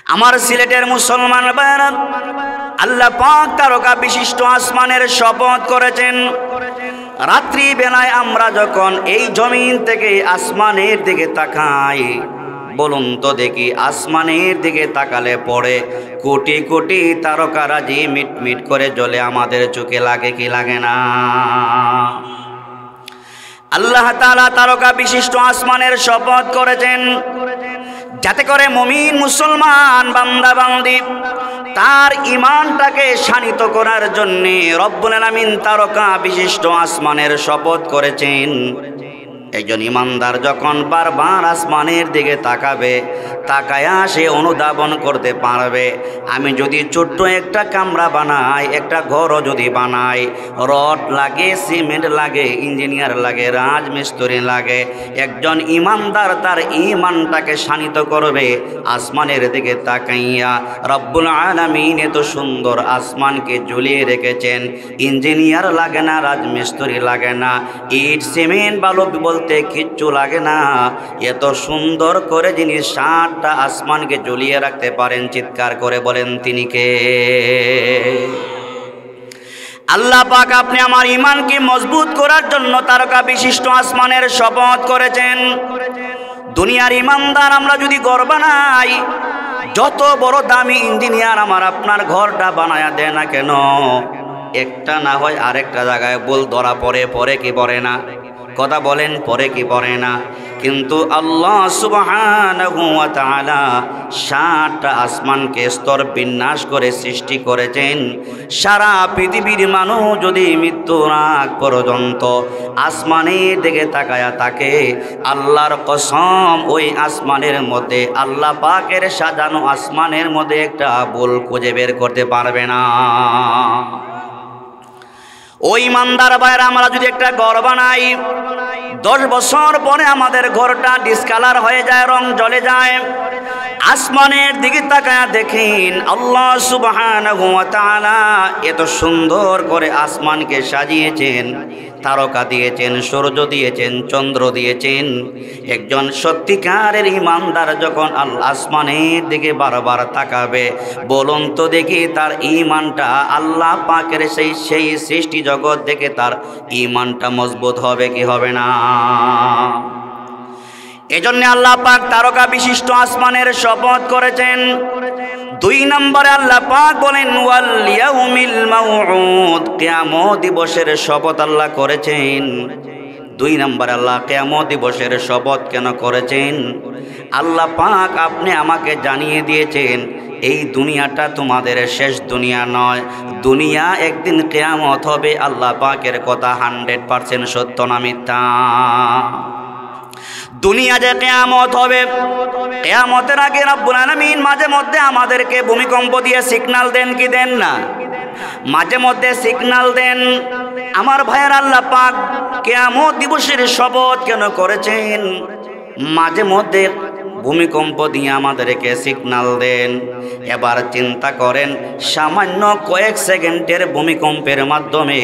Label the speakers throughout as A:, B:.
A: আমার সিলেটের মুসলমান ভাইরা, আল্লাহ পাক তারকা বিশিষ্ট আসমানের শপথ করেছেন, রাত্রি বেলায় আমরা যখন এই জমিন থেকে আসমানের দিকে তাকাই, বলুন তো দেখি আসমানের দিকে তাকালে পড়ে কোটি কোটি তারকারাজি মিটমিট করে জ্বলে আমাদের চোখে লাগে কি লাগে না? আল্লাহ তাআলা তারকা বিশিষ্ট আসমানের শপথ করেছেন যাতে করে মুমিন মুসলমান বান্দা বান্দি তার ঈমানটাকে শানিত করার জন্য রব্বুল আলামিন তারকা বিশিষ্ট আসমানের শপথ করেছেন। একজন ঈমানদার যখন বারবার আসমানের দিকে তাকাবে, তাকায়া সে অনুধাবন করতে পারবে, আমি যদি ছোট্ট একটা কামরা বানাই, একটা ঘরও যদি বানাই, রড লাগে, সিমেন্ট লাগে, ইঞ্জিনিয়ার লাগে, রাজমিস্ত্রি লাগে, একজন ঈমানদার তার ঈমানটাকে শানিত করবে আসমানের দিকে তাকাইয়া। রব্বুল আলামিন এত সুন্দর আসমানকে ঝুলিয়ে রেখেছেন, ইঞ্জিনিয়ার লাগে না, রাজমিস্ত্রি লাগে না, ইট সিমেন্ট বালু বলতে কিচ্ছু লাগে না। এত সুন্দর করে যিনি 7টা আসমানকে ঝুলিয়ে রাখতে পারেন, চিৎকার করে বলেন তিনি কে? আল্লাহ পাক আপনি আমার ঈমানকে মজবুত করার জন্য তারকা বিশিষ্ট আসমানের শপথ করেছেন। দুনিয়ার ঈমানদার আমরা যদি ঘর বানাই, যত বড় দামি ইঞ্জিনিয়ার আমার আপনার ঘরটা বানায়া দেয় না কেন, একটা না হয় আরেকটা জায়গায় ভুল ধরা পড়ে, পড়ে কি পড়ে না? কথা বলেন, পড়ে কি পড়ে না? কিন্তু আল্লাহ সুবহানাহু ওয়া তাআলা 7টা আসমানকে স্তর বিন্যাস করে সৃষ্টি করেছেন। সারা পৃথিবীর মানুষ যদি মৃত্যুর আগ পর্যন্ত আসমানের দিকে তাকায়া থাকে, আল্লাহর কসম ওই আসমানের মধ্যে, আল্লাহ পাকের সাজানো আসমানের মধ্যে একটা ভুল খুঁজে বের করতে পারবে না। ওই ইমানদার ভাইরা, আমরা যদি একটা ঘর বানাই, 10 বছর পরে আমাদের ঘরটা ডিসকালার হয়ে যায়, রং জ্বলে যায়, আসমানের দিকে তাকায়া দেখেন আল্লাহ সুবহানাহু ওয়া তাআলা এত সুন্দর করে আসমানকে সাজিয়েছেন, তারকা দিয়েছেন, সূর্য দিয়েছেন, চন্দ্র দিয়েছেন। একজন সত্যিকারের ঈমানদার যখন আসমানের দিকে বারবার তাকাবে, বলুন তো দেখি তার ঈমানটা আল্লাহ পাকের সেই সৃষ্টি জগৎ দেখে তার ঈমানটা মজবুত হবে কি হবে না? এজন্য আল্লাহ পাক তারকা বিশিষ্ট আসমানের শপথ করেছেন। 2 নম্বরে আল্লাহ পাক বলেন ওয়াল ইয়াউমিল মাউউদ, কিয়ামত দিবসের শপথ আল্লাহ করেছেন। 2 নম্বরে আল্লাহ কিয়ামত দিবসের শপথ কেন করেছেন? আল্লাহ পাক আপনি আমাকে জানিয়ে দিয়েছেন এই দুনিয়াটা তোমাদের শেষ দুনিয়া নয়, দুনিয়া একদিন কিয়ামত হবে। আল্লাহ পাকের কথা 100% সত্য না মিথ্যা? দুনিয়া যে কিয়ামত হবে, কিয়ামতের আগে রব্বুল আলামিন মাঝে মধ্যে আমাদেরকে ভূমিকম্প দিয়ে সিগন্যাল দেন কি দেন না? মাঝে মধ্যে সিগন্যাল দেন। আমার ভাইয়ের, আল্লাহ পাক কিয়ামত দিবসের শপথ কেন করেছেন? মাঝে মধ্যে ভূমিকম্প দিয়ে আমাদেরকে সিগন্যাল দেন। এবার চিন্তা করেন, সামান্য কয়েক সেকেন্ডের ভূমিকম্পের মাধ্যমে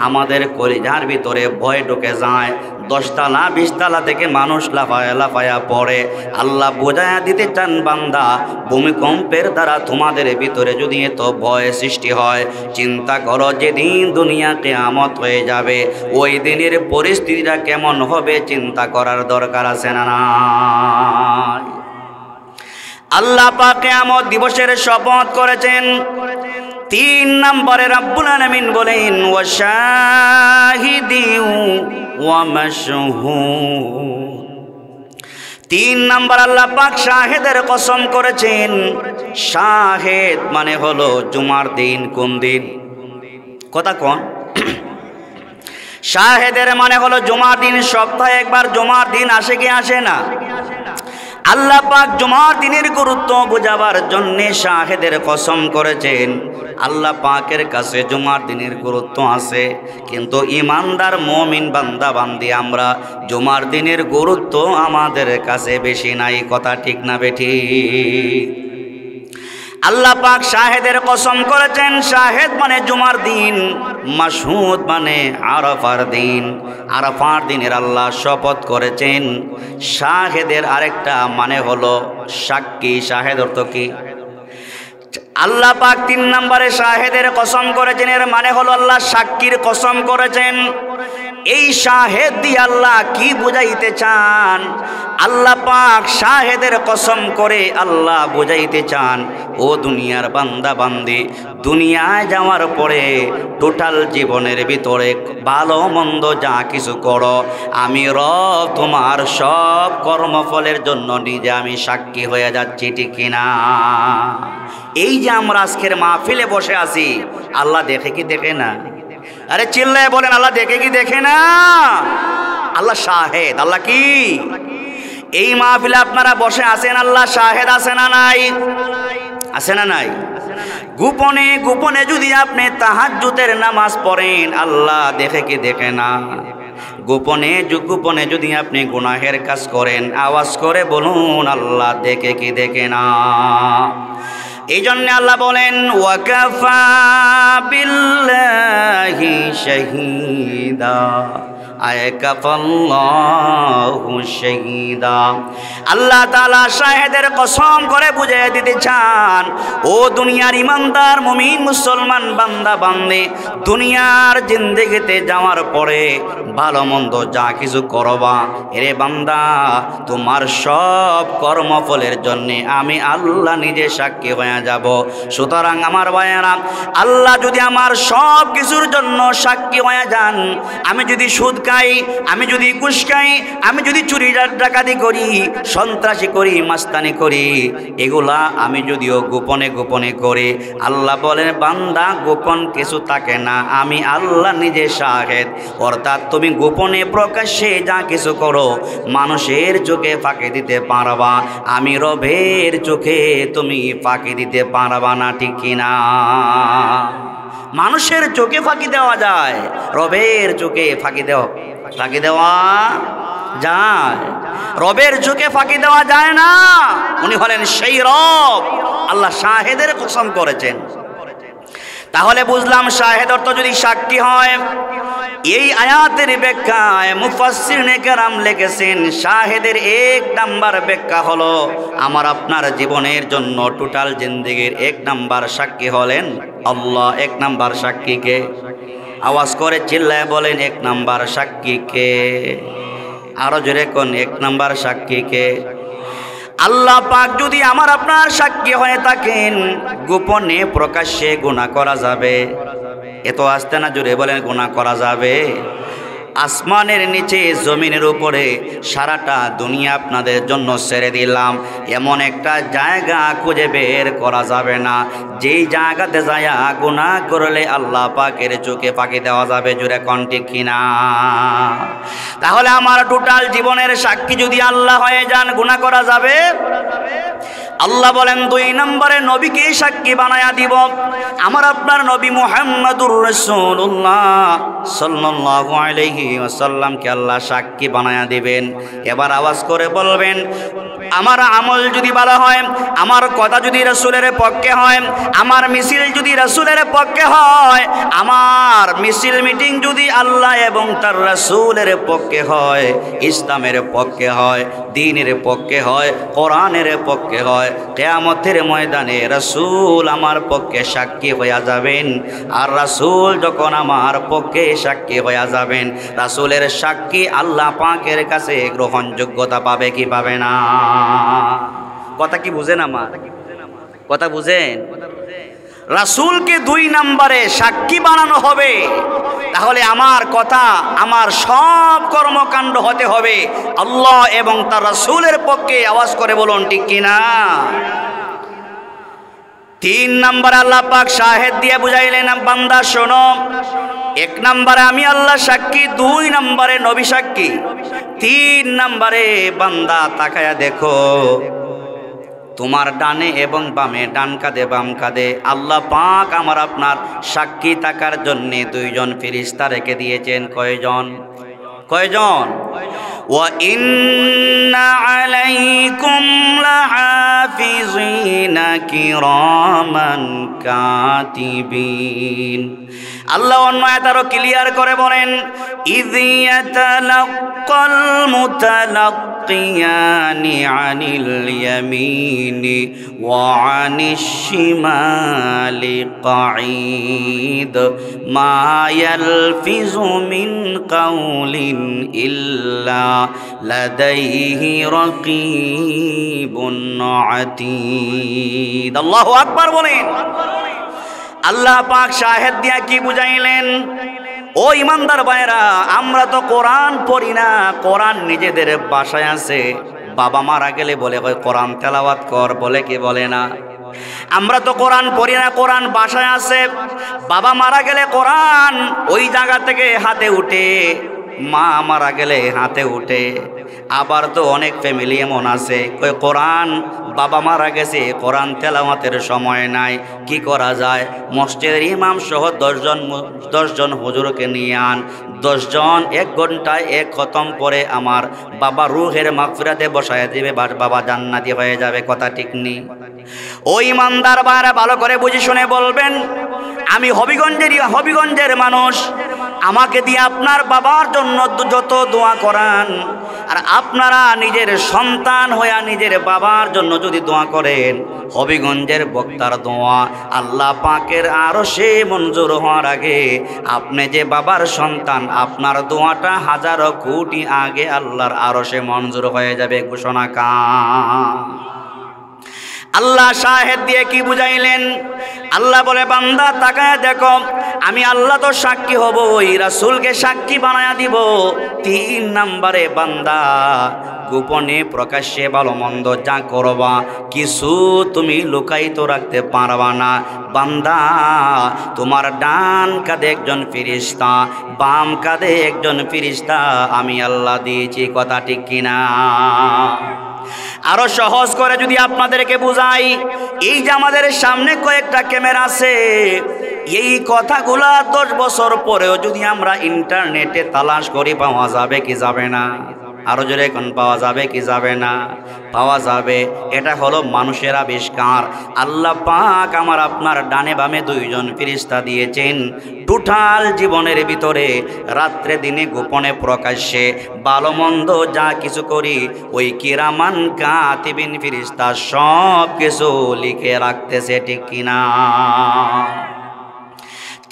A: আমাদের কলিজার ভিতরে ভয় ঢুকে যায়। 10 তলা 20 তলা থেকে মানুষ লাফায়া লাফায়া পড়ে। আল্লাহ বোঝায়া দিতে চান, বান্দা ভূমিকম্পের দ্বারা তোমাদের ভিতরে যদি এত ভয় সৃষ্টি হয়, চিন্তা করো যেদিন দুনিয়া কিয়ামত হয়ে যাবে, ওই দিনের পরিস্থিতিটা কেমন হবে চিন্তা করার দরকার আছে না? আল্লাহ পাক কিয়ামত দিবসের শপথ করেছেন। 3 নম্বরে রব্বুল আলামিন বলেন ওয়া শাহিদিন ওয়া মাশহুদ। 3 নম্বর আল্লাহ পাক শাহেদের কসম করেছেন। শাহেদ মানে হলো জুমার দিন। কোন দিন? কথা কোন? শাহেদের মানে হলো জুমার দিন। সপ্তাহে একবার জুমার দিন আসে কি আসে না? আল্লাহ পাক জুমার দিনের গুরুত্ব বোঝাবার জন্য শাহেদের কসম করেছেন। আল্লাহ পাকের কাছে জুমার দিনের গুরুত্ব আছে, কিন্তু ঈমানদার মুমিন বান্দা বান্দি আমরা জুমার দিনের গুরুত্ব আমাদের কাছে বেশি নাই। কথা ঠিক না বেঠিক? আল্লাহ পাক শাহেদের কসম করেছেন। শাহেদ মানে জুমার দিন, মাশহুদ মানে আরাফার দিন। আরাফার দিনের আল্লাহ শপথ করেছেন। শাহেদের আরেকটা মানে হলো সাক্ষী। শাহেদ অর্থ কি? আল্লাহ পাক 3 নম্বরে শাহেদের কসম করেছেন, এর মানে হলো আল্লাহ সাক্ষীর কসম করেছেন। এই শাহেদ দিয়ে আল্লাহ কি বুঝাইতে চান? আল্লাহ পাক শাহেদের কসম করে আল্লাহ বুঝাইতে চান, ও দুনিয়ার বান্দা বান্দি, দুনিয়ায় যাওয়ার পরে টোটাল জীবনের ভিতরে ভালো মন্দ যা কিছু করো, আমি রব তোমার সব কর্মফলের জন্য নিজে আমি সাক্ষী হয়ে যাচ্ছি, ঠিক কিনা? এই যে আমরা আজকের মাহফিলে বসে আছি, আল্লাহ দেখে কি দেখে না? আরে চিল্লায় বলেন, আল্লাহ দেখে কি দেখে না? আল্লাহ শাহেদ। আল্লাহ কি? এই মাহফিলে আপনারা বসে আছেন, আল্লাহ শাহেদ আছে না নাই? আছে না নাই? গোপনে গোপনে যদি আপনি তাহাজ্জুদের নামাজ পড়েন, আল্লাহ দেখে কি দেখে না? গোপনে গোপনে যদি আপনি গুনাহের কাজ করেন, আওয়াজ করে বলুন, আল্লাহ দেখে কি দেখে না? এই জন্য আল্লাহ বলেন, ওয়াকাফা বিল্লাহি শাহিদা, আয়াকাফাল্লাহু শাহিদা। আল্লাহ তাআলা শাহেদের কসম করে বুঝিয়ে দিতে চান, ও দুনিয়ার ইমানদার মুমিন মুসলমান বান্দা বান্দী, দুনিয়ার জিন্দেগিতে যাওয়ার পরে ভালো মন্দ যা কিছু করবা, এরে বান্দা, তোমার সব কর্মফলের জন্য আমি আল্লাহ নিজে সাক্ষী হয়ে যাব। সুতরাং আমার ভাইয়েরা, আল্লাহ যদি আমার সব কিছুর জন্য সাক্ষী হয়ে যান, আমি যদি সুদ খাই, আমি যদি ঘুষ খাই, আমি যদি চুরি ডাকাতি করি, সন্ত্রাসী করি, মাস্তানি করি, এগুলা আমি যদিও গোপনে গোপনে করি, আল্লাহ বলেন, বান্দা গোপন কিছু থাকে না, আমি আল্লাহ নিজে শাহেদ। অর্থাৎ তুমি গোপনে প্রকাশ্যে যা কিছু করো, মানুষের চোখে ফাঁকি দিতে পারবা, আমি রবের চোখে তুমি ফাঁকি দিতে পারবা না, ঠিক কিনা? মানুষের চোখে ফাঁকি দেওয়া যায়, রবের চোখে ফাঁকি দেওয়া যায়? রবের চোখে ফাঁকি দেওয়া যায় না। উনি হলেন সেই রব, আল্লাহ শাহেদের কসম করেছেন। তাহলে বুঝলাম শাহেদ অর্থ যদি সাক্ষী হয়। এই আয়াতের ব্যাখ্যায় মুফাসসিরিনে কেরাম লিখেছেন, শাহেদের 1 নাম্বার ব্যাখ্যা হলো, আমার আপনার জীবনের জন্য টোটাল জিন্দেগির 1 নাম্বার সাক্ষী হলেন আল্লাহ। 1 নাম্বার সাক্ষীকে আওয়াজ করে চিল্লায় বলেন, 1 নাম্বার সাক্ষীকে? আরো জোরে কোন 1 নাম্বার সাক্ষীকে? আল্লাহ পাক যদি আমার আপনার সাক্ষী হয়ে থাকেন, গোপনে প্রকাশ্যে গুনাহ করা যাবে? এত আসতে না জোরে বলেন, গুনাহ করা যাবে? আসমানের নিচে জমিনের উপরে সারাটা দুনিয়া আপনাদের জন্য ছেড়ে দিলাম, এমন একটা জায়গা খুঁজে বের করা যাবে না যেই জায়গাতে যায় গুনাহ করলে আল্লাহ পাকের চোখে ফাঁকি দেওয়া যাবে। জোরে কোন ঠিক কিনা? তাহলে আমার টোটাল জীবনের সাক্ষী যদি আল্লাহ হয়ে যান, গুনাহ করা যাবে? আল্লাহ বলেন, 2 নম্বরে নবীকে সাক্ষী বানায়া দিব। আমার আপনার নবী মুহাম্মদুর রাসূলুল্লাহ সাল্লাল্লাহু আলাইহি ওয়াসাল্লামকে আল্লাহ সাক্ষী বানায়া দিবেন। এবার আওয়াজ করে বলবেন, আমার আমল যদি ভালো হয়, আমার কথা যদি রাসূলের পক্ষে হয়, আমার মিছিল যদি রাসূলের পক্ষে হয়, আমার মিছিল মিটিং যদি আল্লাহ এবং তার রাসূলের পক্ষে হয়, ইসলামের পক্ষে হয়, দ্বীনের পক্ষে হয়, কোরআনের পক্ষে হয়, কিয়ামতের ময়দানে রাসূল আমার পক্ষে সাক্ষী হয়ে যাবেন। আর রাসূল যখন আমার পক্ষে সাক্ষী হয়ে যাবেন, রাসূলের সাক্ষী আল্লাহ পাকের কাছে গ্রহণযোগ্যতা পাবে কি পাবে না? কথা কি বুঝেন? আমার কথা বুঝেন? রাসূলকে 2 নম্বরে সাক্ষী বানানো হবে। তাহলে আমার কথা, আমার সব কর্মকাণ্ড হতে হবে আল্লাহ এবং তার রাসূলের পক্ষে। আওয়াজ করে বলুন ঠিক কিনা? 3 নম্বরে আল্লাহ পাক শাহেদ দিয়ে বুঝাইলেন, বান্দা শোনো, 1 নম্বরে আমি আল্লাহ সাক্ষী, 2 নম্বরে নবী সাক্ষী, 3 নম্বরে বান্দা তাকায়া দেখো, তোমার ডানে এবং বামে, ডান কাঁধে বাম কাঁধে আল্লাহ পাক আমার আপনার সাক্ষী থাকার জন্য 2 জন ফেরেশতা রেখে দিয়েছেন। কয়জন? কয়জন? ওয়া ইন্না আলাইকুম লাহাফিজিনা কিরামান কাতিবিন। আল্লাহ অন্য আয়াত আরো ক্লিয়ার করে বলেন, ইয ইয়াতালাক্কাল মুতালাক্কিয়ান يلتقيان عن اليمين وعن الشمال قعيد ما يلفظ من قول إلا لديه رقيب عتيد الله أكبر বলেন আল্লাহ পাক শাহেদ দিয়া কি বুঝাইলেন ও ইমানদার ভাইরা আমরা তো কোরআন পড়ি না কোরআন নিজেদের ভাষায় আছে বাবা মারা গেলে বলে কোরআন তেলাওয়াত কর বলে কি বলে না আমরা তো কোরআন পড়ি না কোরআন ভাষায় আছে বাবা মারা গেলে কোরআন ওই জায়গা থেকে হাতে উঠে মা মারা গেলে হাতে উঠে আবার তো অনেক ফ্যামিলি এমন আছে কই কোরআন বাবা মারা গেছে কোরআন তেলাওয়াতের সময় নাই কি করা যায় মসজিদের ইমাম সহ 10 জন হুজুরকে নিয়ে আন 10 জন 1 ঘন্টায় এক খতম করে আমার বাবা রূহের মাগফিরাতে বসায় দিবে বাবা জান্নাতি হয়ে যাবে কথা ঠিক নেই ও ইমানদার ভাইরা ভালো করে বুঝে শুনে বলবেন আমি হবিগঞ্জের মানুষ আমাকে দিয়ে আপনার বাবার জন্য যত দোয়া করান আর আপনারা নিজের সন্তান হয়ে নিজের বাবার জন্য যদি দোয়া করেন হবিগঞ্জের বক্তার দোয়া আল্লাহ পাকের আরশে মঞ্জুর হওয়ার আগে আপনি যে বাবার সন্তান আপনার দোয়াটা হাজারো কোটি আগে আল্লাহর আরশে মঞ্জুর হয়ে যাবে ঘোষণা কা আল্লাহ শাহেদ দিয়ে কি বুঝাইলেন আল্লাহ বলে বান্দা তাকায় দেখো আমি আল্লাহ তো সাক্ষী হব ওই রাসূলকে সাক্ষী বানায়া দিব 3 নম্বরে বান্দা গোপনে প্রকাশ্যে ভালো মন্দ যা করবা কিছু তুমি লুকায়িত রাখতে পারবা না বান্দা তোমার ডান কাঁধে একজন ফেরেশতা বাম কাঁধে একজন ফেরেশতা আমি আল্লাহ দিয়েছি কথা ঠিক কিনা আরো সহজ করে যদি আপনাদেরকে বুঝাই এই যে আমাদের সামনে কয়েকটা ক্যামেরা আছে এই কথাগুলা 10 বছর পরেও যদি আমরা ইন্টারনেটে তালাশ করি পাওয়া যাবে কি যাবে না আরো জোরে এখন পাওয়া যাবে কি যাবে না পাওয়া যাবে এটা হলো মানুষের আবিষ্কার আল্লাহ পাক আমার আপনার ডানে বামে 2 জন ফেরেশতা দিয়েছেন টোটাল জীবনের ভিতরে রাত্রে দিনে গোপনে প্রকাশ্যে ভালো মন্দ যা কিছু করি ওই কিরামান কাতিবিন ফেরেশতা সব কিছু লিখে রাখতেছে ঠিক কিনা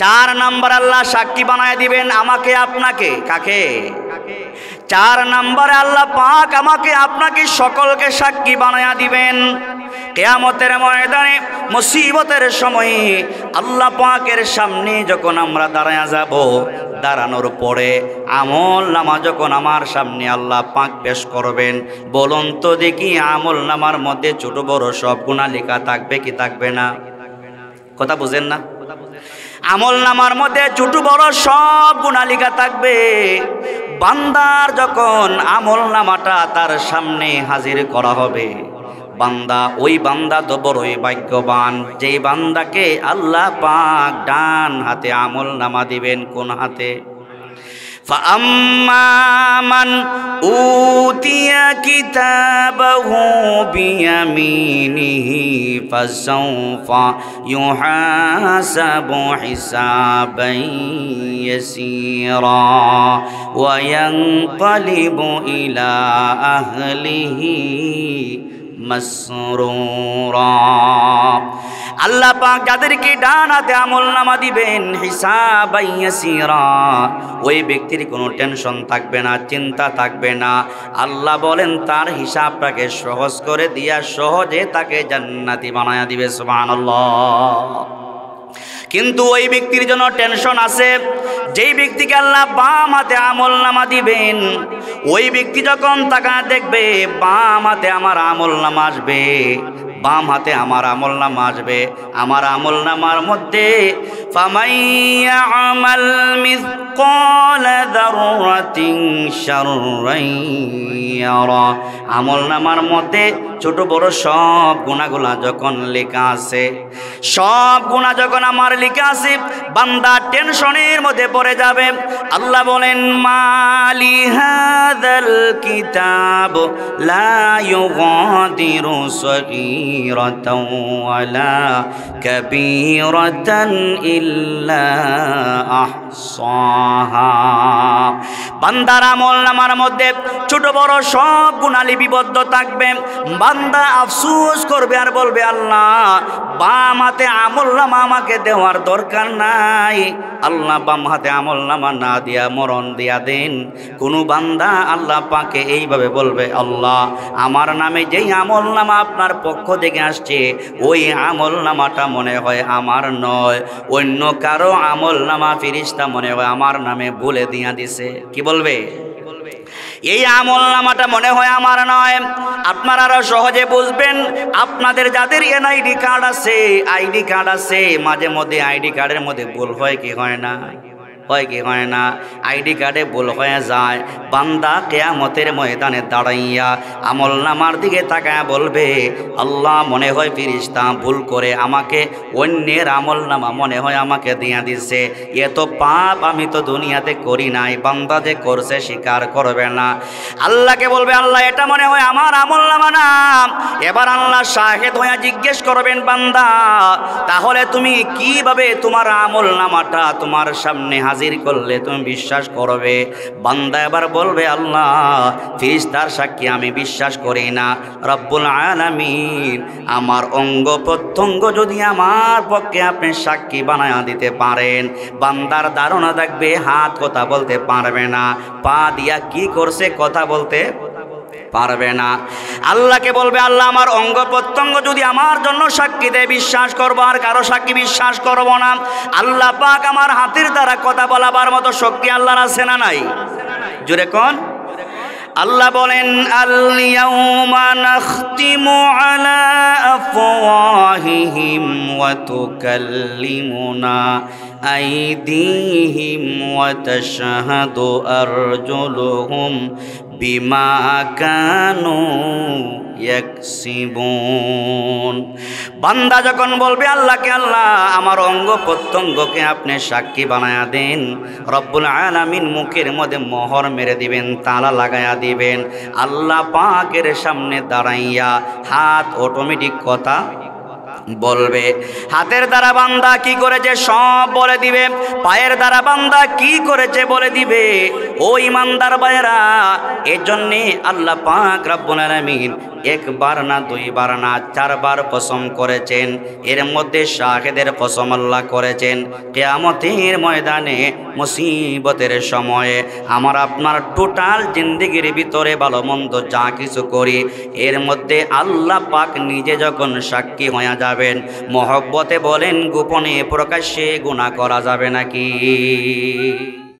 A: 4 নম্বর আল্লাহ সাক্ষী বানায় দিবেন আমাকে আপনাকে কাকে 4 নম্বরে আল্লাহ পাক আমাকে আপনাকে সকলকে সাক্ষী বানায়া দিবেন কিয়ামতের ময়দানে মুসিবতের সময়ে আল্লাহ পাকের সামনে যখন আমরা দাঁড়ায়া যাব দাঁড়ানোর পরে আমল নামা যখন আমার সামনে আল্লাহ পাক পেশ করবেন বলুন তো দেখি আমল নামার মধ্যে ছোট বড় সব গুনাহ লেখা থাকবে কি থাকবে না কথা বুঝেন না আমল নামার মধ্যে ছোট বড় সব গুনাহ লেখা থাকবে বান্দার যখন আমল নামাটা তার সামনে হাজির করা হবে বান্দা ওই বান্দা তো বড়ই ভাগ্যবান যেই বান্দাকে আল্লাহ পাক ডান হাতে আমল নামা দিবেন কোন হাতে فأما من أوتي كتابه بيمينه فسوف يحاسب حسابا يسيرا وينقلب إلى أهله مسرورا আল্লাহ পাক যাদেরকে ডান হাতে আমল নামা দিবেন হিসাবান ইয়াসিরা ওই ব্যক্তির কোনো টেনশন থাকবে না চিন্তা থাকবে না আল্লাহ বলেন তার হিসাবটাকে সহজ করে দিয়া সহজে তাকে জান্নাতি বানায়া দিবে সুবহানাল্লাহ কিন্তু ওই ব্যক্তির জন্য টেনশন আছে যেই ব্যক্তিকে আল্লাহ বাম হাতে আমল নামা দিবেন ওই ব্যক্তি যখন তাকা দেখবে বাম হাতে আমার আমল নামা আসবে বাম হাতে আমার আমল নামা আসবে আমার আমল নামার মধ্যে ফামাইয়ামাল মিসকালা যাররাতিন শাররান ইয়ারা আমল নামার মধ্যে ছোট বড় সব গুনাহগুলা যখন লেখা আছে সব গুনাহ যখন আমার লেখা আছে বান্দা টেনশনের মধ্যে পড়ে যাবে আল্লাহ বলেন মালি হাযাল কিতাব লা ইউগাদিরু সগীরাতাও ওয়ালা কাবীরাতান ইল্লা সাহা। বান্দার আমলনামার মধ্যে ছোট বড় সব গুনাহ লিপিবদ্ধ থাকবে। বান্দা আফসোস করবে আর বলবে, আল্লাহ বাম হাতে আমলনামা আমাকে দেওয়ার দরকার নাই, আল্লাহ বাম হাতে আমলনামা না দিয়া মরণ দিয়া দেন। কোনো বান্দা আল্লাহ পাকে এইভাবে বলবে, আল্লাহ আমার নামে যেই আমলনামা আপনার পক্ষ থেকে আসছে ওই আমলনামাটা মনে হয় আমার নয়, অন্য কারো আমলনামা ফেরেশতা মনে হয় আমার নামে বলে দিয়া দিছে। কি বলবে? এই আমলনামাটা মনে হয় আমার নয়। আপনারা আরো সহজে বুঝবেন, আপনাদের যাদের এনআইডি কার্ড আছে, আইডি কার্ড আছে, মাঝে মধ্যে আইডি কার্ডের মধ্যে ভুল হয় কি হয় না? হয় কি হয় না? আইডি কার্ডে ভুল হয়ে যায়। বান্দা কিয়ামতের ময়দানে দাঁড়াইয়া আমলনামার দিকে তাকায় বলবে, আল্লাহ মনে হয় ফেরেশতা ভুল করে আমাকে অন্যের আমলনামা মনে হয় আমাকে দিয়া দিছে। এত পাপ আমি তো দুনিয়াতে করি নাই। বান্দা যে করছে স্বীকার করবে না। আল্লাহকে বলবে, আল্লাহ এটা মনে হয় আমার আমলনামা না। এবার আল্লাহ শাহেদ হয়ে জিজ্ঞেস করবেন, বান্দা তাহলে তুমি কিভাবে তোমার আমলনামাটা তোমার সামনে হাজির করলে তুমি বিশ্বাস করবে? বান্দা এবার বলবে, আল্লাহ ফেরেশতার সাক্ষী আমি বিশ্বাস করি না, রব্বুল আলামিন আমার অঙ্গ প্রত্যঙ্গ যদি আমার পক্ষে আপনি সাক্ষী বানায়া দিতে পারেন। বান্দার ধারণা থাকবে হাত কথা বলতে পারবে না, পা দিয়া কি করছে কথা বলতে পারবে না। আল্লাহকে বলবে, আল্লাহ আমার অঙ্গ প্রত্যঙ্গ যদি আমার জন্য সাক্ষী দেয় বিশ্বাস করবো, আর কারো সাক্ষী বিশ্বাস করব না। আল্লাহ পাক আমার হাতের দ্বারা কথা বলাবার মতো শক্তি আল্লাহর আছে না নাই? জোরে কোন? আল্লাহ বলেন, আল ইয়াউমা নাখতিমু আলা আফওয়াহিহিম ওয়া তুকাল্লিমুনা আইদিহিম ওয়া তাশহাদু আরজুলুহুম বিমা কানু ইয়াকসিবুন। বান্দা যখন বলবে আল্লাহকে, আল্লাহ আমার অঙ্গ প্রত্যঙ্গকে আপনি সাক্ষী বানায়া দেন, রব্বুল আলামিন মুখের মধ্যে মোহর মেরে দিবেন, তালা লাগায়া দিবেন। আল্লাহ পাকের সামনে দাঁড়াইয়া হাত অটোমেটিক কথা বলবে। হাতের দ্বারা বান্দা কি করেছে সব বলে দিবে, পায়ের দ্বারা বান্দা কি করেছে বলে দিবে। ও ইমানদার ভাইরা, এজন্যে আল্লাহ পাক রব্বুল আলামিন একবার না দুইবার না চারবার কসম করেছেন। এর মধ্যে শাহেদের কসম আল্লাহ করেছেন, কিয়ামতের ময়দানে মুসিবতের সময়ে আমার আপনার টোটাল জিন্দেগির ভিতরে ভালো মন্দ যা কিছু করি এর মধ্যে আল্লাহ পাক নিজে যখন সাক্ষী হয়ে যাবেন, মহব্বতে বলেন গোপনে প্রকাশ্যে গুনাহ করা যাবে নাকি?